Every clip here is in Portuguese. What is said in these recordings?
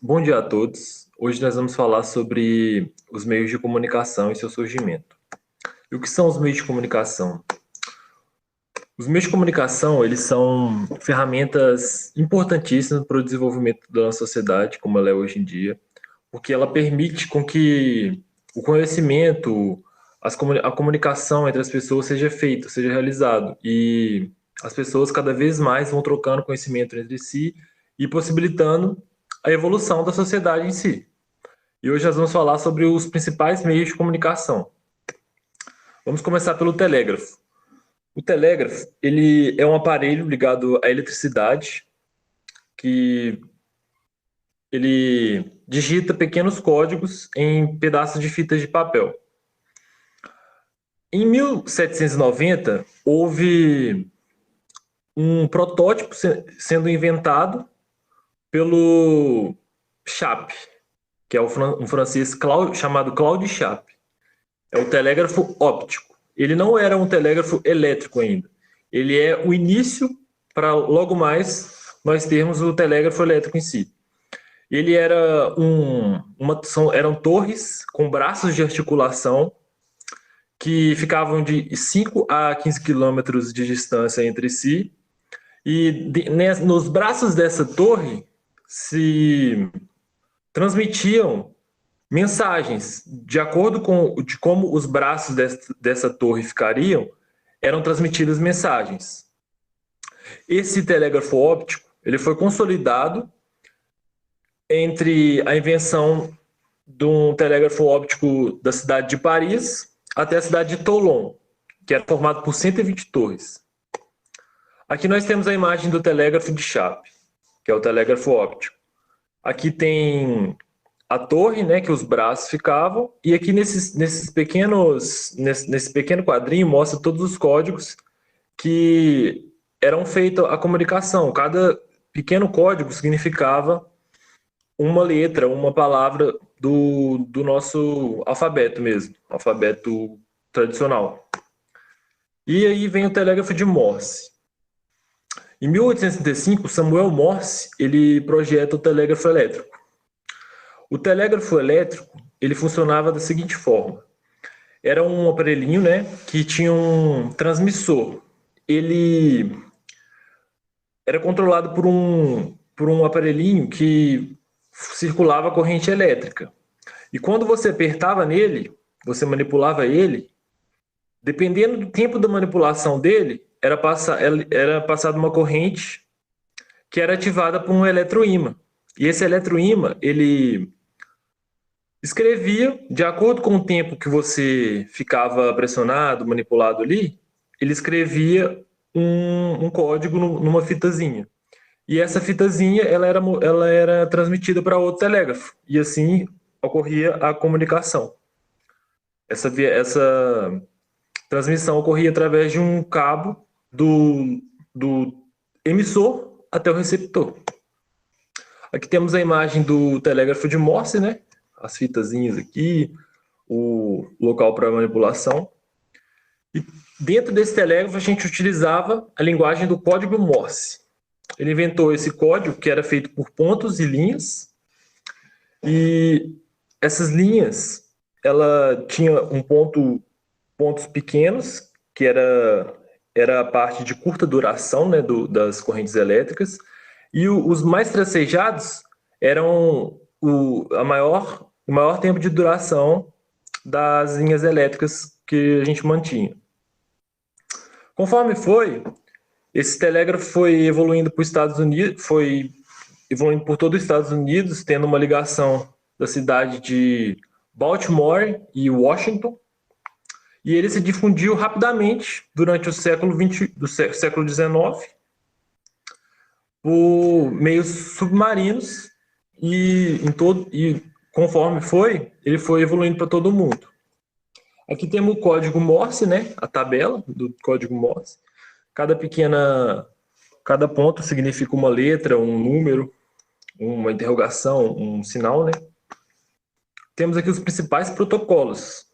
Bom dia a todos. Hoje nós vamos falar sobre os meios de comunicação e seu surgimento. E o que são os meios de comunicação? Os meios de comunicação, eles são ferramentas importantíssimas para o desenvolvimento da nossa sociedade, como ela é hoje em dia, porque ela permite com que o conhecimento, a comunicação entre as pessoas seja feita, seja realizado, e as pessoas cada vez mais vão trocando conhecimento entre si e possibilitando a evolução da sociedade em si. E hoje nós vamos falar sobre os principais meios de comunicação. Vamos começar pelo telégrafo. O telégrafo, ele é um aparelho ligado à eletricidade que ele digita pequenos códigos em pedaços de fitas de papel. Em 1790, houve um protótipo sendo inventado pelo Chappe, que é um francês chamado Claude Chappe. É o telégrafo óptico. Ele não era um telégrafo elétrico ainda. Ele é o início para logo mais nós termos o telégrafo elétrico em si. Ele era eram torres com braços de articulação que ficavam de 5 a 15 quilômetros de distância entre si. E nos braços dessa torre se transmitiam mensagens. De acordo com de como os braços dessa torre ficariam, eram transmitidas mensagens. Esse telégrafo óptico ele foi consolidado entre a invenção de um telégrafo óptico da cidade de Paris até a cidade de Toulon, que era formado por 120 torres. Aqui nós temos a imagem do telégrafo de Chappe, que é o telégrafo óptico. Aqui tem a torre, né, que os braços ficavam, e aqui nesse pequeno quadrinho mostra todos os códigos que eram feitos a comunicação. Cada pequeno código significava uma letra, uma palavra do nosso alfabeto mesmo, alfabeto tradicional. E aí vem o telégrafo de Morse. Em 1865, Samuel Morse ele projeta o telégrafo elétrico. O telégrafo elétrico ele funcionava da seguinte forma: era um aparelhinho, né, que tinha um transmissor. Ele era controlado por um aparelhinho que circulava corrente elétrica. E quando você apertava nele, você manipulava ele, dependendo do tempo da manipulação dele, era passada uma corrente que era ativada por um eletroímã. E esse eletroímã, ele escrevia, de acordo com o tempo que você ficava pressionado, manipulado ali, ele escrevia um código numa fitazinha. E essa fitazinha ela era transmitida para outro telégrafo. E assim ocorria a comunicação. Essa transmissão ocorria através de um cabo do emissor até o receptor. Aqui temos a imagem do telégrafo de Morse, né? As fitazinhas aqui, o local para manipulação. E dentro desse telégrafo a gente utilizava a linguagem do código Morse. Ele inventou esse código que era feito por pontos e linhas. E essas linhas, ela tinha pontos pequenos, que era a parte de curta duração, né, das correntes elétricas, e os mais tracejados eram o maior tempo de duração das linhas elétricas que a gente mantinha. Conforme esse telégrafo foi evoluindo para os Estados Unidos, foi evoluindo por todo os Estados Unidos, tendo uma ligação da cidade de Baltimore e Washington, e ele se difundiu rapidamente durante o século XIX por meios submarinos e conforme ele foi evoluindo para todo mundo. Aqui temos o código Morse, né? A tabela do código Morse. Cada ponto significa uma letra, um número, uma interrogação, um sinal, né? Temos aqui os principais protocolos,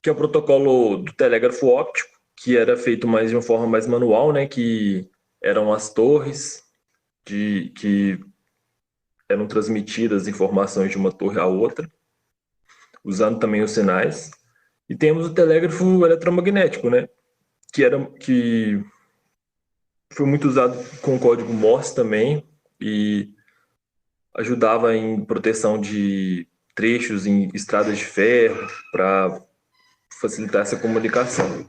que é o protocolo do telégrafo óptico, que era feito mais de uma forma mais manual, né? Que eram as torres que eram transmitidas informações de uma torre a outra, usando também os sinais. E temos o telégrafo eletromagnético, né? Que foi muito usado com o código Morse também e ajudava em proteção de trechos em estradas de ferro para facilitar essa comunicação.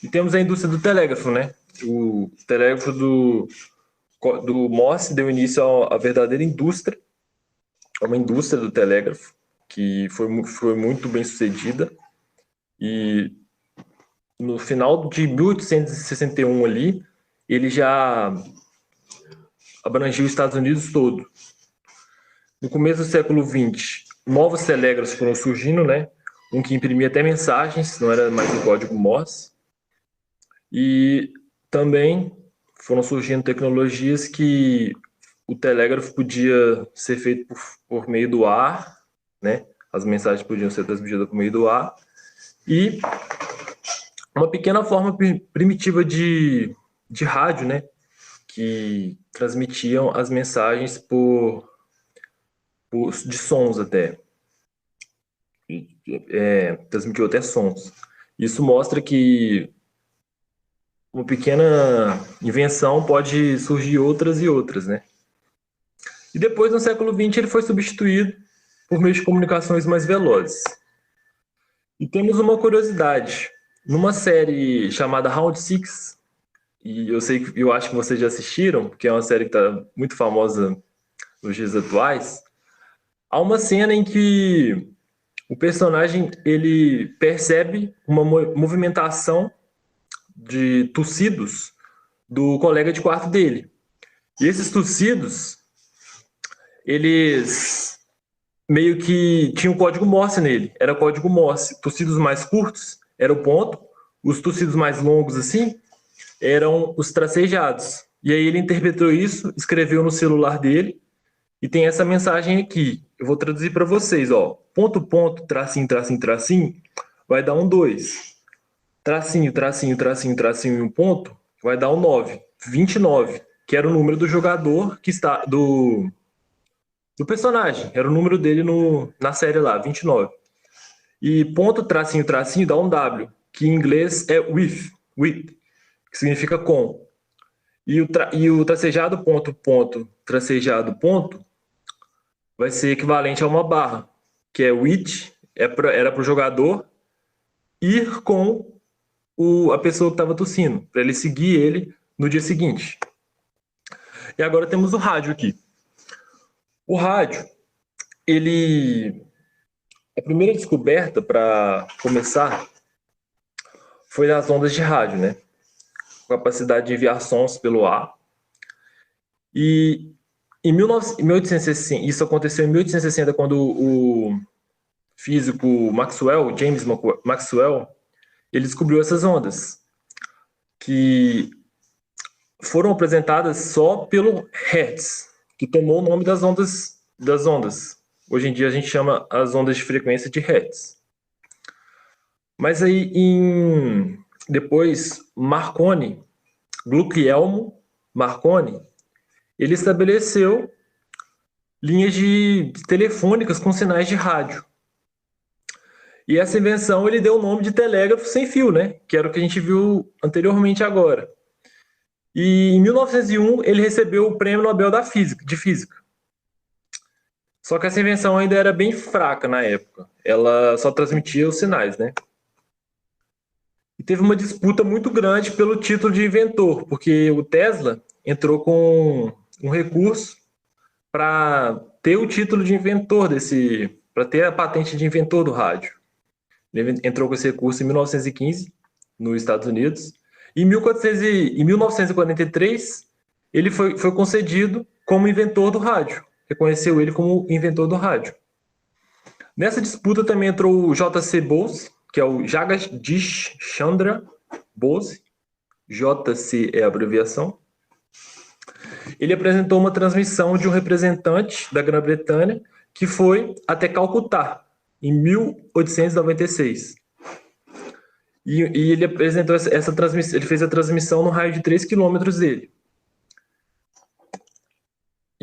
E temos a indústria do telégrafo, né? O telégrafo do Morse deu início à verdadeira indústria, uma indústria do telégrafo que foi muito bem sucedida. E no final de 1861 ali, ele já abrangiu os Estados Unidos todo. No começo do século XX, novos telégrafos foram surgindo, né? Um que imprimia até mensagens, não era mais o código Morse. E também foram surgindo tecnologias que o telégrafo podia ser feito por meio do ar, né? As mensagens podiam ser transmitidas por meio do ar. E uma pequena forma primitiva de rádio, né? Que transmitiam as mensagens de sons até. Transmitiu até sons. Isso mostra que uma pequena invenção pode surgir outras e outras, né? E depois, no século XX, ele foi substituído por meios de comunicações mais velozes. E temos uma curiosidade. Numa série chamada Round Six, e eu acho que vocês já assistiram, porque é uma série que está muito famosa nos dias atuais, há uma cena em que o personagem ele percebe uma movimentação de tossidos do colega de quarto dele. E esses tossidos, eles meio que tinham código Morse nele. Era código Morse. Tossidos mais curtos era o ponto, os tossidos mais longos assim eram os tracejados. E aí ele interpretou isso, escreveu no celular dele e tem essa mensagem aqui. Eu vou traduzir para vocês, ó. Ponto, ponto, tracinho, tracinho, tracinho, vai dar um 2. Tracinho, tracinho, tracinho, tracinho e um ponto, vai dar um 9. 29, que era o número do jogador que está do personagem. Era o número dele na série lá, 29. E ponto, tracinho, tracinho dá um W, que em inglês é with, que significa com. E o tracejado ponto, ponto, tracejado ponto, vai ser equivalente a uma barra, que é with, era para o jogador ir com a pessoa que estava tossindo, para ele seguir ele no dia seguinte. E agora temos o rádio aqui. O rádio, a primeira descoberta, para começar, foi nas ondas de rádio, né? Capacidade de enviar sons pelo ar. E em 1860, isso aconteceu em 1860, quando o físico James Maxwell, ele descobriu essas ondas, que foram apresentadas só pelo Hertz, que tomou o nome das ondas. Hoje em dia a gente chama as ondas de frequência de Hertz. Mas aí depois Guglielmo Marconi, ele estabeleceu linhas telefônicas com sinais de rádio. E essa invenção ele deu o nome de telégrafo sem fio, né? Que era o que a gente viu anteriormente agora. E em 1901 ele recebeu o Prêmio Nobel de Física. Só que essa invenção ainda era bem fraca na época. Ela só transmitia os sinais, né? E teve uma disputa muito grande pelo título de inventor, porque o Tesla entrou com um recurso para ter o título de inventor para ter a patente de inventor do rádio. Ele entrou com esse recurso em 1915, nos Estados Unidos. E em 1943, ele foi concedido como inventor do rádio. Reconheceu ele como inventor do rádio. Nessa disputa também entrou o J.C. Bose, que é o Jagadish Chandra Bose. JC é a abreviação. Ele apresentou uma transmissão de um representante da Grã-Bretanha que foi até Calcutá, em 1896. E ele apresentou essa transmissão, ele fez a transmissão no raio de 3 quilômetros dele.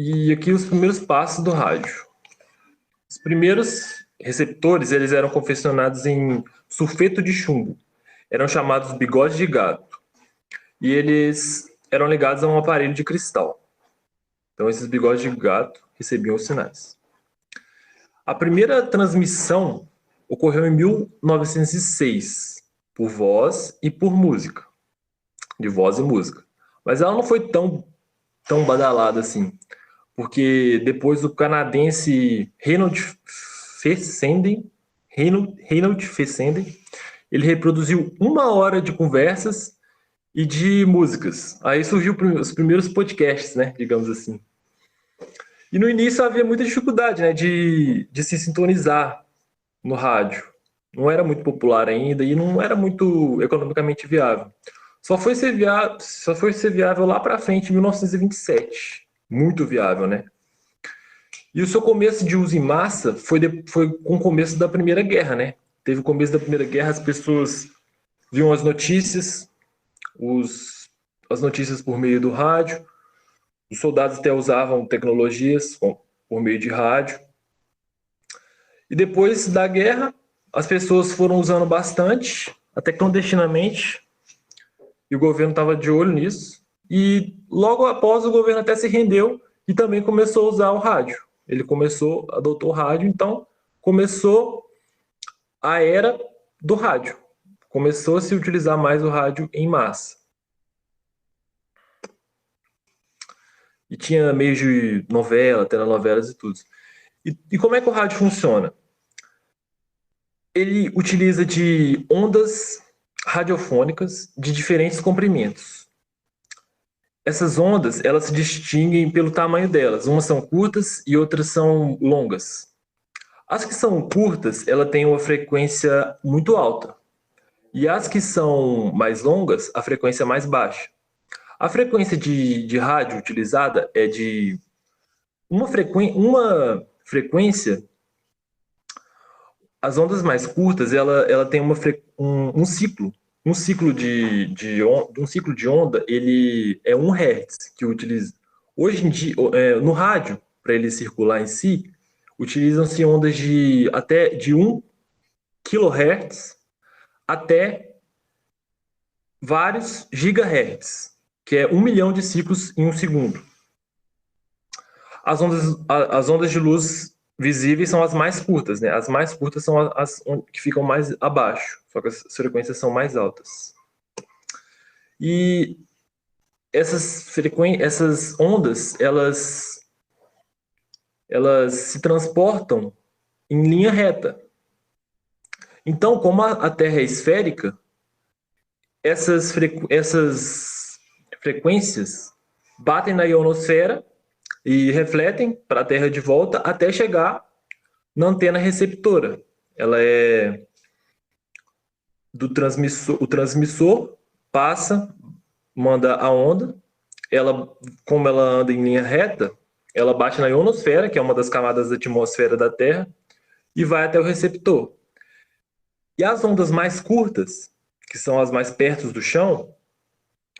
E aqui os primeiros passos do rádio. Os primeiros receptores, eles eram confeccionados em sulfeto de chumbo. Eram chamados bigodes de gato. E eles eram ligados a um aparelho de cristal. Então, esses bigodes de gato recebiam os sinais. A primeira transmissão ocorreu em 1906, por voz e por música. De voz e música. Mas ela não foi tão badalada assim. Porque depois o canadense Reynold Fessenden, ele reproduziu 1 hora de conversas e de músicas. Aí surgiu os primeiros podcasts, né, digamos assim. E no início havia muita dificuldade, né, de se sintonizar no rádio. Não era muito popular ainda e não era muito economicamente viável. Só foi ser viável lá para frente, em 1927. Muito viável, né? E o seu começo de uso em massa foi com o começo da Primeira Guerra, né? Teve o começo da Primeira Guerra, as pessoas viam as notícias, as notícias por meio do rádio. Os soldados até usavam tecnologias por meio de rádio. E depois da guerra, as pessoas foram usando bastante, até clandestinamente, e o governo estava de olho nisso. E logo após, o governo até se rendeu e também começou a usar o rádio. Ele adotou o rádio, então começou a era do rádio. Começou a se utilizar mais o rádio em massa. E tinha meio de novela, telenovelas e tudo. E como é que o rádio funciona? Ele utiliza de ondas radiofônicas de diferentes comprimentos. Essas ondas, elas se distinguem pelo tamanho delas. Umas são curtas e outras são longas. As que são curtas, ela tem uma frequência muito alta. E as que são mais longas, a frequência é mais baixa. A frequência de rádio utilizada é de uma frequência. As ondas mais curtas, ela tem um ciclo. Um ciclo de onda, ele é 1 Hz que utiliza. Hoje em dia, no rádio, para ele circular em si, utilizam-se ondas até de 1 kHz até vários gigahertz, que é 1 milhão de ciclos em um segundo. As ondas de luz visíveis são as mais curtas, né? As mais curtas são as que ficam mais abaixo, só que as frequências são mais altas. E essas ondas, elas se transportam em linha reta. Então, como a Terra é esférica, essas frequências batem na ionosfera e refletem para a Terra de volta até chegar na antena receptora. Ela é do transmissor, o transmissor passa, manda a onda, como ela anda em linha reta, ela bate na ionosfera, que é uma das camadas da atmosfera da Terra, e vai até o receptor. E as ondas mais curtas, que são as mais perto do chão,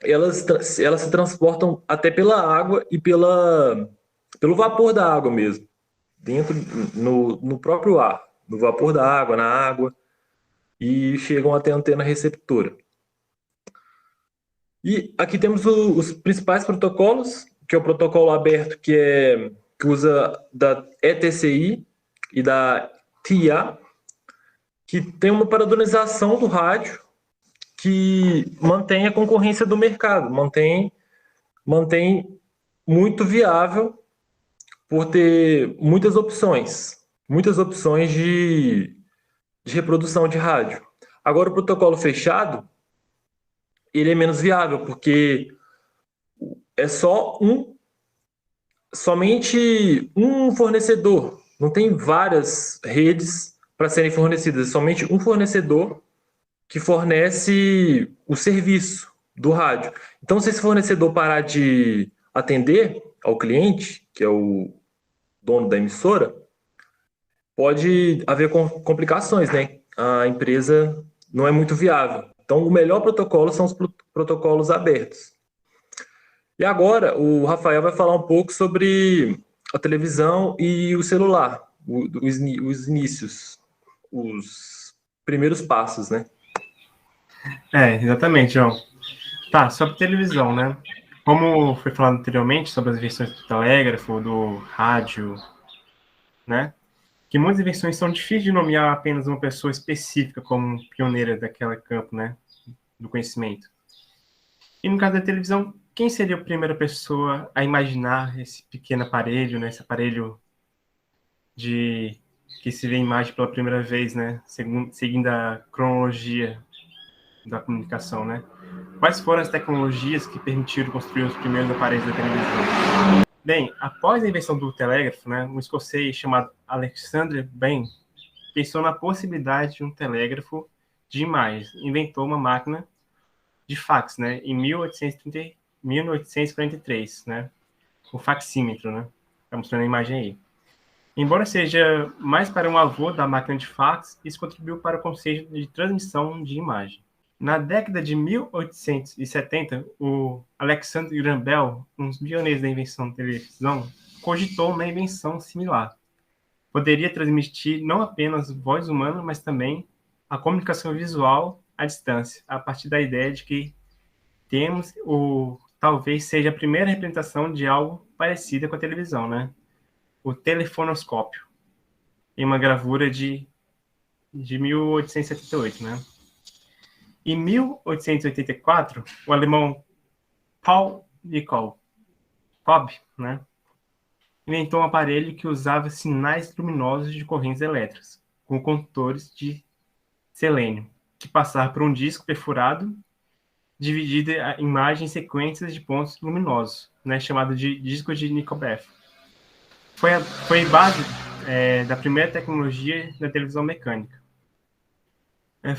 elas se transportam até pela água e pelo vapor da água mesmo, dentro no próprio ar, no vapor da água, na água, e chegam até a antena receptora. E aqui temos os principais protocolos, que é o protocolo aberto, que usa da ETCI e da TIA, que tem uma padronização do rádio que mantém a concorrência do mercado, mantém muito viável por ter muitas opções de reprodução de rádio. Agora, o protocolo fechado, ele é menos viável, porque é somente um fornecedor, não tem várias redes para serem fornecidas, é somente um fornecedor que fornece o serviço do rádio. Então, se esse fornecedor parar de atender ao cliente, que é o dono da emissora, pode haver complicações, né? A empresa não é muito viável. Então, o melhor protocolo são os protocolos abertos. E agora o Rafael vai falar um pouco sobre a televisão e o celular, os inícios, os primeiros passos, né? Exatamente, João. Tá, sobre televisão, né? Como foi falado anteriormente sobre as invenções do telégrafo, do rádio, né? Que muitas invenções são difíceis de nomear apenas uma pessoa específica como pioneira daquele campo, né? Do conhecimento. E no caso da televisão, quem seria a primeira pessoa a imaginar esse pequeno aparelho, né? Esse aparelho de que se vê a imagem pela primeira vez, né? Seguindo a cronologia da comunicação, né? Quais foram as tecnologias que permitiram construir os primeiros aparelhos da televisão? Bem, após a invenção do telégrafo, né, um escocês chamado Alexander Bain pensou na possibilidade de um telégrafo de imagens. Inventou uma máquina de fax, né, em 1843, né, o faxímetro, né, está mostrando a imagem aí. Embora seja mais para um avô da máquina de fax, isso contribuiu para o conceito de transmissão de imagem. Na década de 1870, o Alexander Graham Bell, um dos pioneiros da invenção da televisão, cogitou uma invenção similar. Poderia transmitir não apenas voz humana, mas também a comunicação visual à distância, a partir da ideia de que temos talvez seja a primeira representação de algo parecido com a televisão, né? O telefonoscópio, em uma gravura de 1878, né? Em 1884, o alemão Paul Nikola, né, inventou um aparelho que usava sinais luminosos de correntes elétricas, com condutores de selênio, que passavam por um disco perfurado, dividido a imagem em sequências de pontos luminosos, né, chamado de disco de Nicolet. Foi base da primeira tecnologia da televisão mecânica.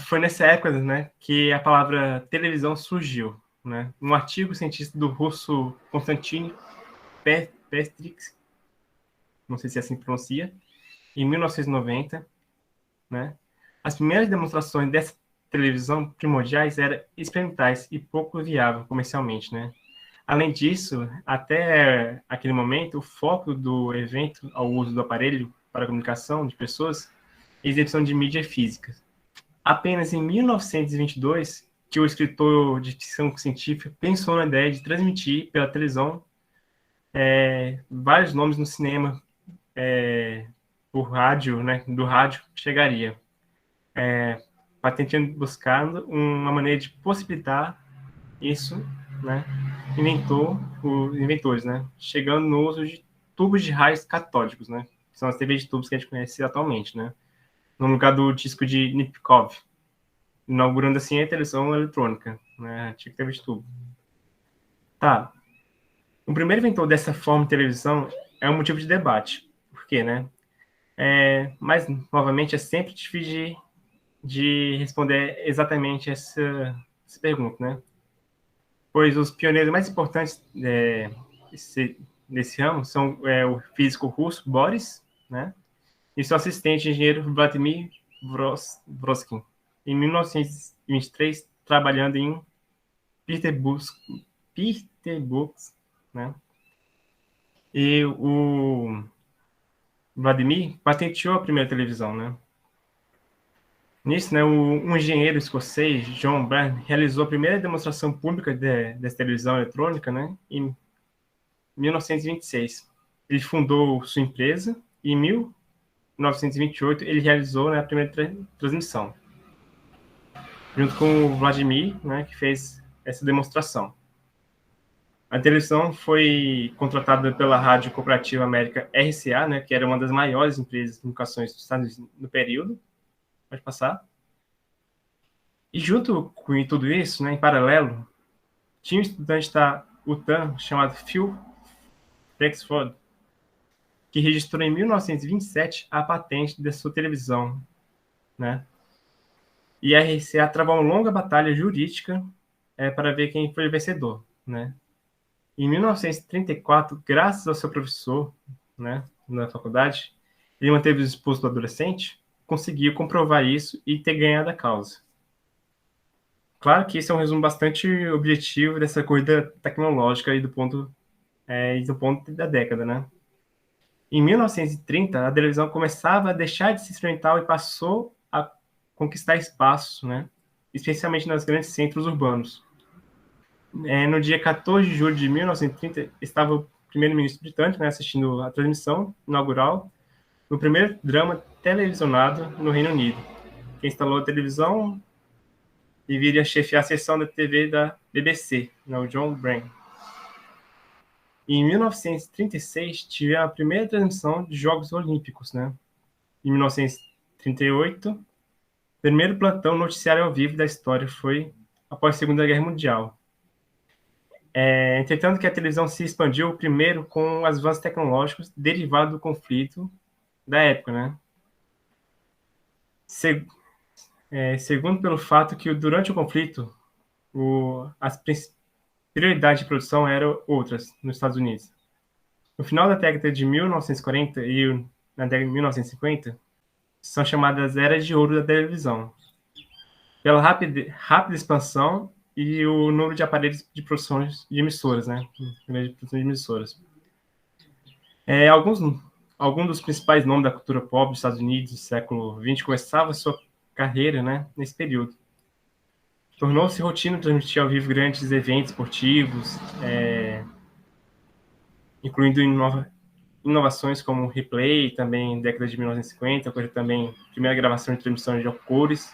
Foi nessa época, né, que a palavra televisão surgiu, né? Um artigo cientista do russo Konstantin Petrix, não sei se é assim que pronuncia, em 1990, né? As primeiras demonstrações dessa televisão primordiais eram experimentais e pouco viável comercialmente, né? Além disso, até aquele momento, o foco do evento ao uso do aparelho para a comunicação de pessoas e exibição de mídia física. Apenas em 1922 que o escritor de ficção científica pensou na ideia de transmitir pela televisão vários nomes no cinema por rádio, né, do rádio chegaria, patenteando, buscando uma maneira de possibilitar isso, né, os inventores, né, chegando no uso de tubos de raios catódicos, né, que são as TVs de tubos que a gente conhece atualmente, né, no lugar do disco de Nipkow, inaugurando assim a televisão eletrônica, né, tinha que ter visto tudo. Tá. O primeiro inventor dessa forma de televisão é um motivo de debate. Por quê, né? Mas, novamente, é sempre difícil de responder exatamente essa pergunta, né? Pois os pioneiros mais importantes desse ramo são o físico russo Boris, né? E seu assistente engenheiro Vladimir Vroskin, em 1923, trabalhando em Peterburg, né? E o Vladimir patenteou a primeira televisão, né? Nisso, né, um engenheiro escocês, John Byrne, realizou a primeira demonstração pública dessa televisão eletrônica, né, em 1926. Ele fundou sua empresa e em 1928 ele realizou, né, a primeira transmissão, junto com o Vladimir, né, que fez essa demonstração. A televisão foi contratada pela Rádio Cooperativa América RCA, né, que era uma das maiores empresas de comunicações dos Estados Unidos no período. Pode passar. E junto com tudo isso, né, em paralelo, tinha um estudante da UTAM chamado Phil Flexford, que registrou em 1927 a patente da sua televisão, né? E a RCA travou uma longa batalha jurídica para ver quem foi o vencedor, né? Em 1934, graças ao seu professor, né, na faculdade, ele manteve o esposo do adolescente, conseguiu comprovar isso e ter ganhado a causa. Claro que esse é um resumo bastante objetivo dessa corrida tecnológica e do ponto da década, né? Em 1930, a televisão começava a deixar de ser experimental e passou a conquistar espaço, né? Especialmente nos grandes centros urbanos. No dia 14 de julho de 1930, estava o primeiro-ministro britânico, né, assistindo a transmissão inaugural no primeiro drama televisionado no Reino Unido. Quem instalou a televisão e viria a chefiar a seção da TV da BBC, né, o John Bryan. Em 1936, tivemos a primeira transmissão de Jogos Olímpicos, né? Em 1938, o primeiro plantão noticiário ao vivo da história foi após a Segunda Guerra Mundial. Entretanto, que a televisão se expandiu primeiro com os avanços tecnológicos derivados do conflito da época, né? Segundo pelo fato que durante o conflito as prioridades de produção eram outras nos Estados Unidos. No final da década de 1940 e na década de 1950, são chamadas eras de ouro da televisão, pela rápida expansão e o número de aparelhos de produção de emissoras, né? Alguns dos principais nomes da cultura pop dos Estados Unidos do século XX começavam sua carreira, né, nesse período. Tornou-se rotina transmitir ao vivo grandes eventos esportivos, incluindo inovações como o replay, também década de 1950, também primeira gravação de transmissão de cores.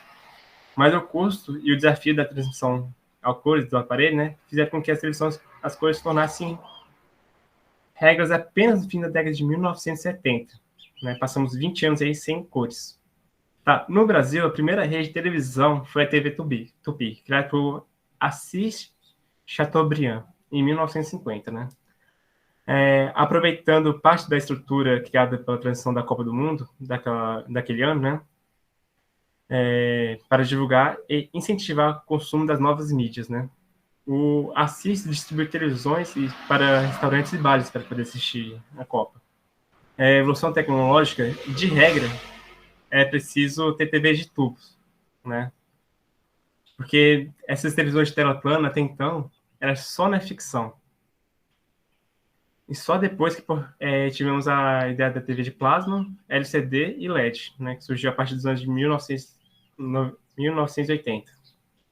Mas o custo e o desafio da transmissão a cores do aparelho, né, fizeram com que as cores se tornassem regras apenas no fim da década de 1970. Né? Passamos 20 anos aí sem cores. Tá. No Brasil, a primeira rede de televisão foi a TV Tupi, criada por Assis Chateaubriand, em 1950. Né? Aproveitando parte da estrutura criada pela transição da Copa do Mundo, daquele ano, né? Para divulgar e incentivar o consumo das novas mídias, né? O Assis distribuiu televisões para restaurantes e bares para poder assistir a Copa. A evolução tecnológica, de regra, é preciso ter TVs de tubos, né? Porque essas televisões de tela plana, até então, eram só na ficção. E só depois que tivemos a ideia da TV de plasma, LCD e LED, né? Que surgiu a partir dos anos de 1980.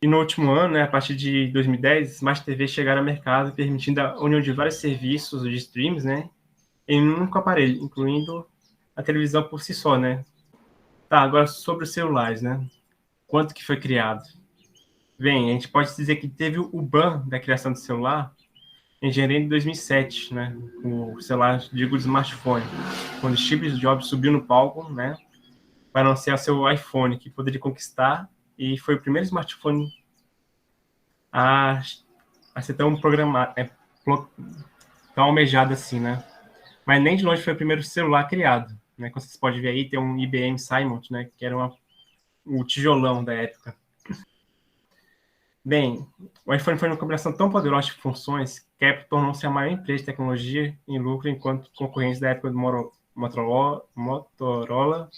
E no último ano, né, a partir de 2010, Smart TV chegaram ao mercado, permitindo a união de vários serviços de streams, né, em um único aparelho, incluindo a televisão por si só, né. Tá, agora sobre os celulares, né. Quanto que foi criado? Bem, a gente pode dizer que teve o boom da criação do celular em janeiro de 2007, né, o celular, digo, smartphone, quando Steve Jobs subiu no palco, né, para anunciar seu iPhone, que poderia conquistar, e foi o primeiro smartphone a ser tão programado, tão almejado assim, né? Mas nem de longe foi o primeiro celular criado, né? Como vocês podem ver aí, tem um IBM Simon, né? Que era o tijolão da época. Bem, o iPhone foi uma combinação tão poderosa de funções que a Apple tornou-se a maior empresa de tecnologia em lucro, enquanto concorrentes da época do Motorola,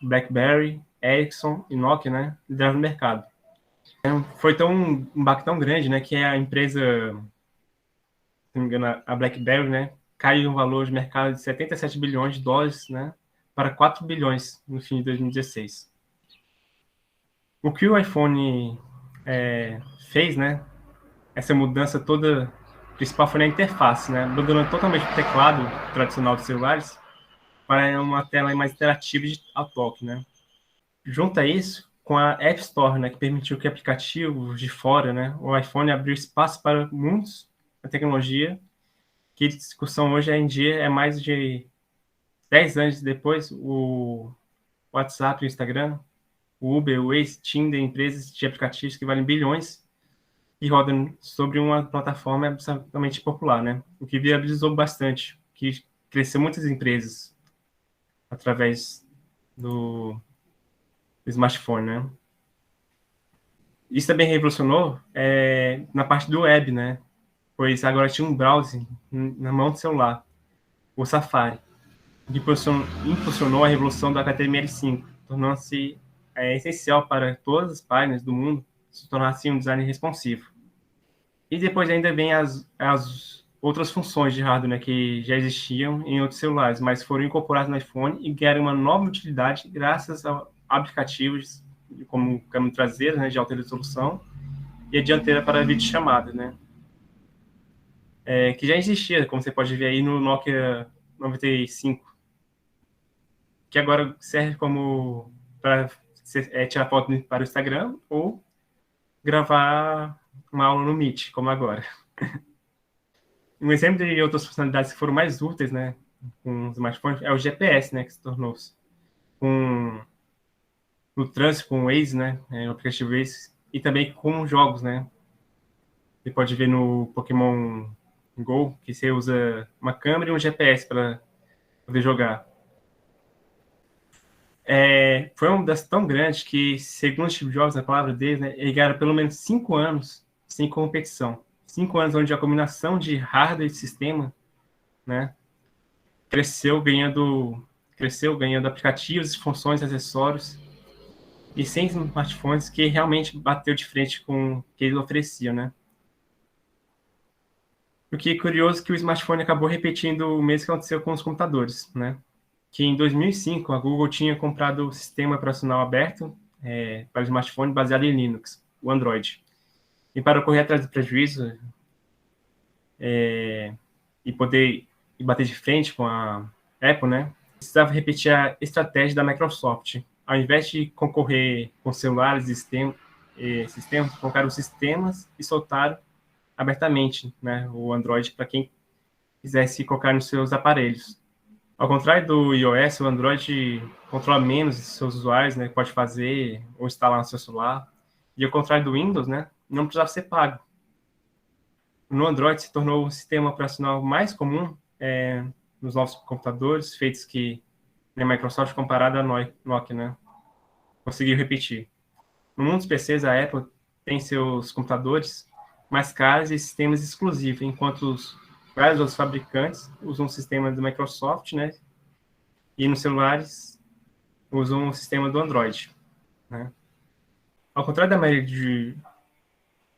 BlackBerry, Ericsson e Nokia, né, lideravam o mercado. Foi um baque tão grande, né, que a empresa, se não me engano, a BlackBerry, né, caiu um valor de mercado de 77 bilhões de dólares, né, para 4 bilhões no fim de 2016. O que o iPhone fez, né, essa mudança toda, principal foi na interface, né, abandonando totalmente o teclado tradicional dos celulares para uma tela mais interativa ao toque, né. Junto a isso, com a App Store, né, que permitiu que aplicativos de fora, né, o iPhone abriu espaço para muitos da tecnologia, que a discussão hoje em dia é mais de 10 anos depois, o WhatsApp, o Instagram, o Uber, o Waze, Tinder, empresas de aplicativos que valem bilhões e rodam sobre uma plataforma absolutamente popular, né, o que viabilizou bastante, que cresceu muitas empresas através do smartphone, né? Isso também revolucionou na parte do web, né? Pois agora tinha um browser na mão do celular, o Safari, que impulsionou a revolução da HTML5, tornando-se essencial para todas as páginas do mundo se tornasse um design responsivo. E depois ainda vem as outras funções de hardware, né, que já existiam em outros celulares, mas foram incorporadas no iPhone e ganharam uma nova utilidade graças a aplicativos como câmera traseira, né, de alta resolução, e a dianteira para videochamada, né? Que já existia, como você pode ver aí no Nokia 95, que agora serve como para tirar foto para o Instagram ou gravar uma aula no Meet, como agora. Um exemplo de outras funcionalidades que foram mais úteis, né, com os smartphones é o GPS, né, que se tornou com no trânsito com o Waze, né, o aplicativo Waze, e também com jogos, né. Você pode ver no Pokémon Go que você usa uma câmera e um GPS para poder jogar. Foi uma mudança tão grande que, segundo o Steve Jobs, a palavra dele, né, ele ganharam pelo menos 5 anos sem competição. 5 anos onde a combinação de hardware e sistema, né, cresceu ganhando aplicativos, funções, acessórios, e sem smartphones que realmente bateu de frente com o que ele oferecia, né? O que é curioso é que o smartphone acabou repetindo o mesmo que aconteceu com os computadores, né? Que em 2005 a Google tinha comprado o sistema operacional aberto para o smartphone baseado em Linux, o Android. E para correr atrás do prejuízo e bater de frente com a Apple, né? Precisava repetir a estratégia da Microsoft. Ao invés de concorrer com celulares e sistemas, colocaram os sistemas e soltaram abertamente, né, o Android para quem quisesse colocar nos seus aparelhos. Ao contrário do iOS, o Android controla menos os seus usuários, né, pode fazer ou instalar no seu celular. E ao contrário do Windows, né, não precisava ser pago. No Android se tornou o sistema operacional mais comum nos novos computadores, feitos que na Microsoft comparado à Nokia, né? Conseguiu repetir. No mundo dos PCs, a Apple tem seus computadores mais caros e sistemas exclusivos, enquanto vários outros fabricantes usam o sistema do Microsoft, né? E nos celulares usam o sistema do Android, né? Ao contrário da maioria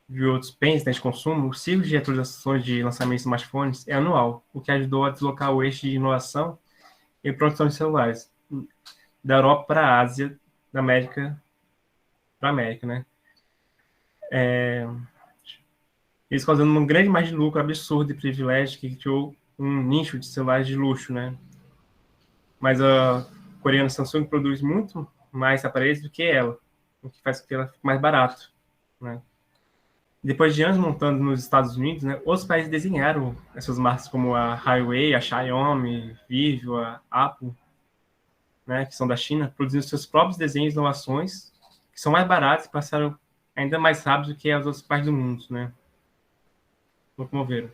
de outros bens, né, de consumo, o ciclo de atualizações de lançamento de smartphones é anual, o que ajudou a deslocar o eixo de inovação e produção de celulares da Europa para a Ásia, da América para a América, né? Eles causando uma grande margem de lucro absurda e privilégio que criou um nicho de celulares de luxo, né? Mas a coreana Samsung produz muito mais aparelhos do que ela, o que faz com que ela fique mais barato, né? Depois de anos montando nos Estados Unidos, né, outros países desenharam essas marcas como a Huawei, a Xiaomi, Vivo, a Apple, né, que são da China, produzindo seus próprios desenhos e inovações, que são mais baratos e passaram ainda mais rápido que as outras partes do mundo, né? Locomoveram.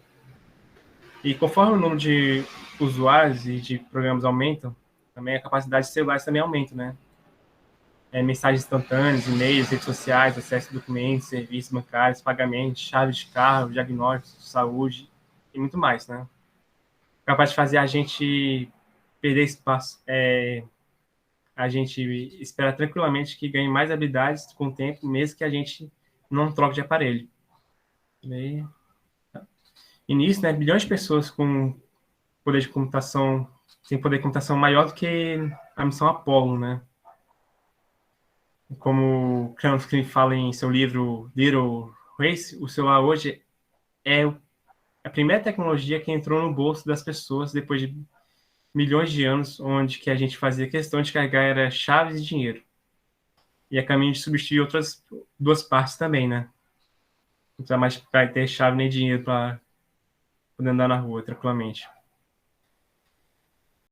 E conforme o número de usuários e de programas aumentam, também a capacidade de celulares também aumenta, né? Mensagens instantâneas, e-mails, redes sociais, acesso a documentos, serviços bancários, pagamentos, chaves de carro, diagnóstico, saúde e muito mais, né? Capaz de fazer a gente perder espaço, a gente espera tranquilamente que ganhe mais habilidades com o tempo, mesmo que a gente não troque de aparelho. E nisso, né, bilhões de pessoas com poder de computação, tem poder de computação maior do que a missão Apollo, né? Como Kramsky fala em seu livro Little Race, o celular hoje é a primeira tecnologia que entrou no bolso das pessoas depois de milhões de anos, onde que a gente fazia questão de carregar era chaves e dinheiro. E a caminho de substituir outras duas partes também, né? Não precisa mais ter chave nem dinheiro para poder andar na rua tranquilamente.